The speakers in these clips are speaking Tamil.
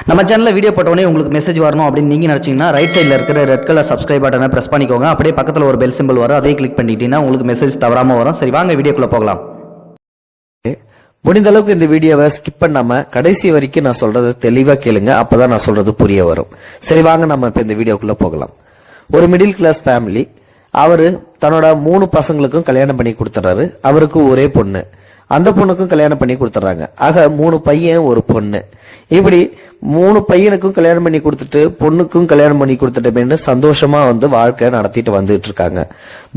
நம்ம சேனலில் வீடியோ போட்டோடனே உங்களுக்கு மெசேஜ் வரணும் அப்படின்னு நீங்கள் நினச்சிங்கன்னா ரைட் சைடில் இருக்கிற ரெட் கலர் சப்ஸ்கிரைப் பட்டனை ப்ரெஸ் பண்ணிக்கோங்க. அப்படியே பக்கத்தில் ஒரு பெல் சிம்பிள் வரும், அதையும் கிளிக் பண்ணிட்டீங்கன்னா உங்களுக்கு மெசேஜ் தவறாமல் வரும். சரி, வாங்க வீடியோக்குள்ளே போகலாம். முடிந்த அளவுக்கு இந்த வீடியோவை ஸ்கிப் பண்ணாம கடைசி வரைக்கும் நான் சொல்றது தெளிவா கேளுங்க, அப்பதான் நான் சொல்றது புரிய வரும். சரி, வாங்க நம்ம இப்ப இந்த வீடியோக்குள்ள போகலாம். ஒரு மிடில் கிளாஸ் ஃபேமிலி, அவரு தன்னோட 3 பசங்களுக்கும் கல்யாணம் பண்ணி கொடுத்துறாரு. அவருக்கு ஒரே பொண்ணு, அந்த பொண்ணுக்கும் கல்யாணம் பண்ணி கொடுத்துறாங்க. ஆக 3 பையன் ஒரு பொண்ணு. இப்படி 3 பையனுக்கும் கல்யாணம் பண்ணி கொடுத்துட்டு பொண்ணுக்கும் கல்யாணம் பண்ணி கொடுத்துட்டு சந்தோஷமா வாழ்க்கை நடத்திட்டு வந்துட்டு இருக்காங்க.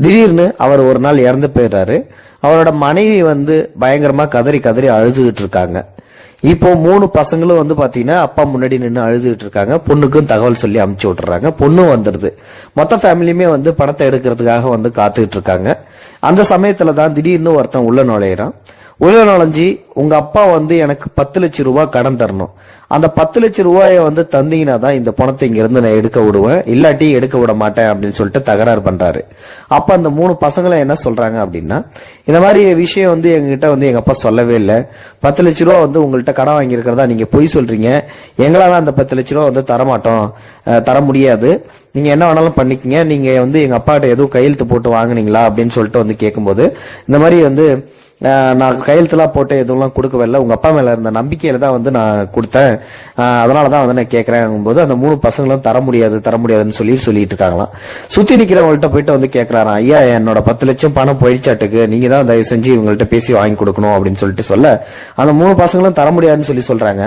திடீர்னு அவர் ஒரு நாள் இறந்து போயிடுறாரு. அவரோட மனைவி பயங்கரமா கதறி கதறி அழுதுகிட்டு இருக்காங்க. இப்போ 3 பசங்களும் பாத்தீங்கன்னா அப்பா முன்னாடி நின்று அழுதுகிட்டு இருக்காங்க. பொண்ணுக்கும் தகவல் சொல்லி அமுச்சு விட்டுறாங்க. பொண்ணும் வந்துருது. மொத்த ஃபேமிலியுமே பணத்தை எடுக்கிறதுக்காக காத்துக்கிட்டு இருக்காங்க. அந்த சமயத்துலதான் திடீர்னு ஒருத்தன் உள்ள நுழையிறான். உள்ள நுழைஞ்சி, உங்க அப்பா எனக்கு 10 லட்சம் ரூபாய் கடன் தரணும், அந்த 10 லட்சம் ரூபாய தந்தீங்கன்னா தான் இந்த பணத்தை இங்க இருந்து நான் எடுக்க விடுவேன், இல்லாட்டி எடுக்க விட மாட்டேன் அப்படின்னு சொல்லிட்டு தகராறு பண்றாரு. அப்ப அந்த 3 பசங்களும் என்ன சொல்றாங்க அப்படின்னா, இந்த மாதிரி விஷயம் எங்ககிட்ட எங்க அப்பா சொல்லவே இல்லை, 10 லட்சம் ரூபா உங்கள்கிட்ட கடன் வாங்கி இருக்கிறதா நீங்க பொய் சொல்றீங்க, எங்களால அந்த 10 லட்சம் ரூபா தரமாட்டோம், தர முடியாது, நீங்க என்ன வேணாலும் பண்ணிக்கங்க, நீங்க எங்க அப்பா கிட்ட எதுவும் கையெழுத்து போட்டு வாங்குனீங்களா அப்படின்னு சொல்லிட்டு கேட்கும்போது, இந்த மாதிரி நான் கையெழுத்துலாம் போட்டு எதுவும் கொடுக்கவில்லை, உங்க அப்பா மேல இருந்த நம்பிக்கையில தான் நான் கொடுத்தேன், அதனாலதான் நான் கேட்கறேன் போது அந்த 3 பசங்களும் தர முடியாதுன்னு சொல்லிட்டு இருக்காங்களாம். சுத்தி நிக்கிறவங்கள்ட்ட போயிட்டு கேட்கறாராம், ஐயா என்னோட 10 லட்சம் பணம் போயிடுச்சாட்டுக்கு, நீங்க தான் தயவு செஞ்சு இவங்கள்ட்ட பேசி வாங்கி கொடுக்கணும் அப்படின்னு சொல்லிட்டு சொல்ல, அந்த 3 பசங்களும் தர முடியாதுன்னு சொல்றாங்க.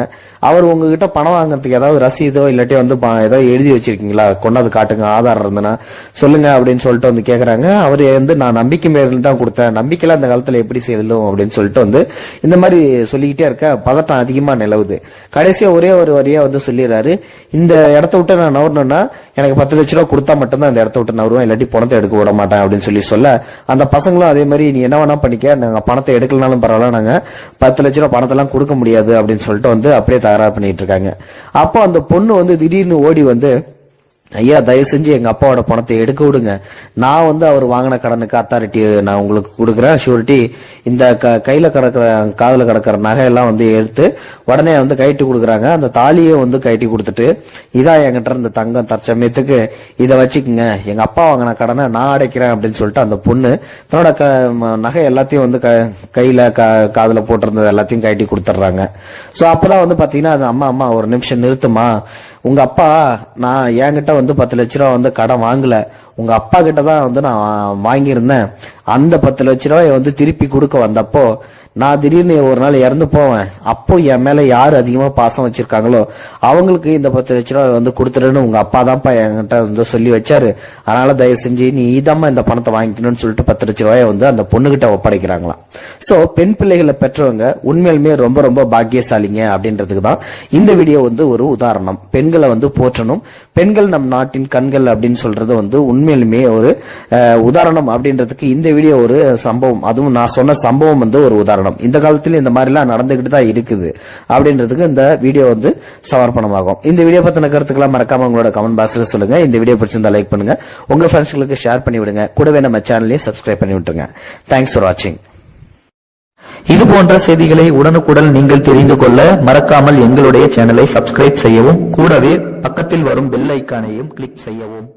அவர் உங்ககிட்ட பணம் வாங்குறதுக்கு ஏதாவது ரசீதோ இல்லாட்டி ஏதாவது எழுதி வச்சிருக்கீங்களா, கொண்டாந்து காட்டுங்க, ஆதாரம் இருந்ததுன்னா சொல்லுங்க அப்படின்னு சொல்லிட்டு கேக்குறாங்க. அவரு நான் நம்பிக்கை மேல தான் கொடுத்தேன், நம்பிக்கையில அந்த காலத்துல எப்படி செய்யலும் அப்படின்னு சொல்லிட்டு இந்த மாதிரி சொல்லிக்கிட்டே இருக்க பதட்டம் அதிகமா நிலவுது. கடைசியா ஒரே ஒரு வரியா சொல்லிடுறாரு, இந்த இடத்த விட்டு நான் நவரணும்னா எனக்கு 10 லட்சம் ரூபாய் கொடுத்தா மட்டும்தான் இந்த இடத்த விட்டு நவருவேன், இல்லாட்டி பணத்தை எடுக்க விட மாட்டேன் அப்படின்னு சொல்ல, அந்த பசங்களும் அதே மாதிரி நீ என்ன வேணா பண்ணிக்க, நாங்க பணத்தை எடுக்கலனாலும் பரவாயில்ல, நாங்க 10 லட்சம் ரூபாய் பணத்தை எல்லாம் கொடுக்க முடியாது அப்படின்னு சொல்லிட்டு அப்படியே தகராறு பண்ணிட்டு இருக்காங்க. அப்போ அந்த பொண்ணு திடீர்னு ஓடி ஐயா தயவு செஞ்சு எங்க அப்பாவோட பணத்தை எடுக்க விடுங்க, நான் அவர் வாங்கின கடனுக்கு அத்தாரிட்டி நான் உங்களுக்கு கொடுக்குறேன், ஷூரிட்டி, இந்த கையில கிடக்கிற காதுல கிடக்கிற நகையெல்லாம் எடுத்து உடனே கழட்டி கொடுக்குறாங்க. அந்த தாலியை கழட்டி கொடுத்துட்டு, இதான் என்கிட்ட இருந்த தங்கம், தற்சமயத்துக்கு இதை வச்சுக்குங்க, எங்க அப்பா வாங்கின கடனை நான் அடைக்கிறேன் அப்படின்னு சொல்லிட்டு அந்த பொண்ணு தன்னோட நகை எல்லாத்தையும் கையில காதுல போட்டிருந்தது எல்லாத்தையும் கழட்டி கொடுத்துட்றாங்க. சோ அப்பதான் பாத்தீங்கன்னா அது அம்மா ஒரு நிமிஷம் நிறுத்துமா, உங்க அப்பா நான் என்கிட்ட 10 லட்சம் ரூபா கடன் வாங்கல, உங்க அப்பா கிட்ட தான் நான் வாங்கியிருந்தேன், அந்த 10 லட்சம் ரூபாய் திருப்பி கொடுக்க வந்தப்போ நான் திடீர்னு ஒரு நாள் இறந்து போவேன், அப்போ என் மேல யாரு அதிகமா பாசம் வச்சிருக்காங்களோ அவங்களுக்கு இந்த 10 லட்சம் ரூபாய் கொடுத்துருன்னு உங்க அப்பா தான்ப்பா என்கிட்ட சொல்லி வச்சாரு, அதனால தயவு செஞ்சு நீ இதாம்மா இந்த பணத்தை வாங்கிக்கணும்னு சொல்லிட்டு 10 லட்சம் ரூபாய் அந்த பொண்ணுகிட்ட ஒப்படைக்கிறாங்களாம். சோ பெண் பிள்ளைகளை பெற்றவங்க உண்மையிலுமே ரொம்ப ரொம்ப பாக்கியசாலிங்க அப்படின்றதுக்கு தான் இந்த வீடியோ ஒரு உதாரணம். பெண்களை போற்றணும், பெண்கள் நம் நாட்டின் கண்கள் அப்படின்னு சொல்றது உண்மையிலுமே ஒரு உதாரணம் அப்படின்றதுக்கு இந்த வீடியோ ஒரு சம்பவம், அதுவும் நான் சொன்ன சம்பவம் ஒரு உதாரணம். இந்த காலத்துல இந்த மாதிரி எல்லாம் நடந்துகிட்டு தான் இருக்குது அப்படின்றதுக்கு இந்த வீடியோ சமர்ப்பணமாகும். இந்த வீடியோ பத்தின கருத்துக்களை மறக்காம உங்களோட கமெண்ட் பாக்ஸ்ல சொல்லுங்க. இந்த வீடியோ பிடிச்சிருந்தா லைக் பண்ணுங்க, உங்க ஃப்ரெண்ட்ஸ்களுக்கு ஷேர் பண்ணி விடுங்க, கூடவே நம்ம சேனலையும் சப்ஸ்கிரைப் பண்ணி விட்டுருங்க. தேங்க்ஸ் ஃபார் வாட்சிங். இது போன்ற செய்திகளை உடனுக்குடன் நீங்கள் தெரிந்து கொள்ள மறக்காமல் எங்களுடைய சேனலை சப்ஸ்கிரைப் செய்யவும், கூடவே பக்கத்தில் வரும் பெல் ஐக்கானையும் கிளிக் செய்யவும்.